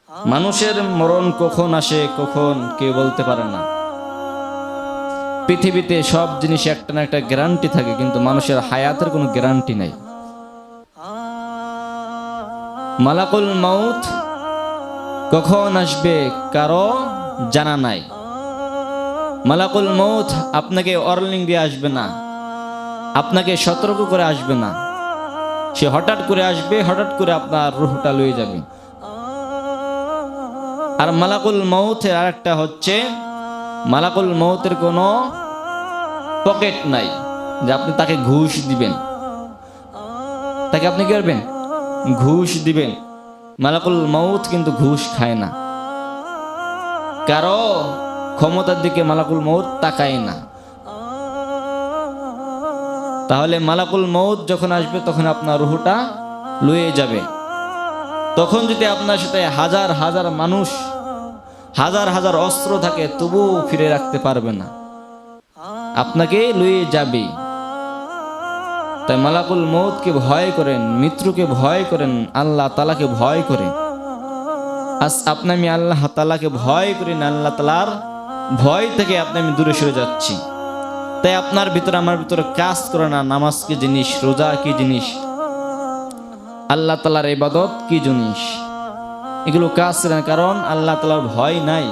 মানুষের মরণ কখন আসে কখন কেউ বলতে পারে না। পৃথিবীতে সব জিনিস একটা না একটা গ্যারান্টি থাকে, কিন্তু মানুষের হায়াতের কোনো গ্যারান্টি নাই। মালাকুল মাউত কখন আসবে কারো জানা নাই। মালাকুল মৌত আপনাকে ওয়ার্নিং দিয়ে আসবে না, আপনাকে সতর্ক করে আসবে না। সে হঠাৎ করে আসবে, হঠাৎ করে আপনার রূহটা লয়ে যাবে। আর মালাকুল মৌতের আরেকটা হচ্ছে, মালাকুল মৌতের কোনো পকেট নাই যে আপনি তাকে ঘুষ দিবেন। তাকে আপনি কি করবেন? ঘুষ দিবেন। মালাকুল মৌত কিন্তু ঘুষ খায় না, কারো ক্ষমতার দিকে মালাকুল মৌত তাকায় না। তাহলে মালাকুল মৌত যখন আসবে তখন আপনার রূহটা লয়ে যাবে। তখন যদি আপনার সাথে হাজার হাজার মানুষ, হাজার হাজার অস্ত্র থাকে, তবুও ফিরে রাখতে পারবে না, আপনাকে লয়ে যাবে। তাই মালাকুল মৌতকে ভয় করেন, মৃত্যুকে ভয় করেন, আল্লাহ তাআলাকে ভয় করেন। আজ আপনি আমি আল্লাহ তাআলাকে ভয় করি না, আল্লাহ তাআলার ভয় থেকে আপনি আমি দূরে সরে যাচ্ছি। তাই আপনার ভিতরে আমার ভিতরে কাজ করে না, নামাজ কি জিনিস, রোজা কি জিনিস, আল্লাহ তাআলার ইবাদত কি জিনিস, এগুলো কাজ করে না, কারণ আল্লাহ তাআলার ভয় নাই।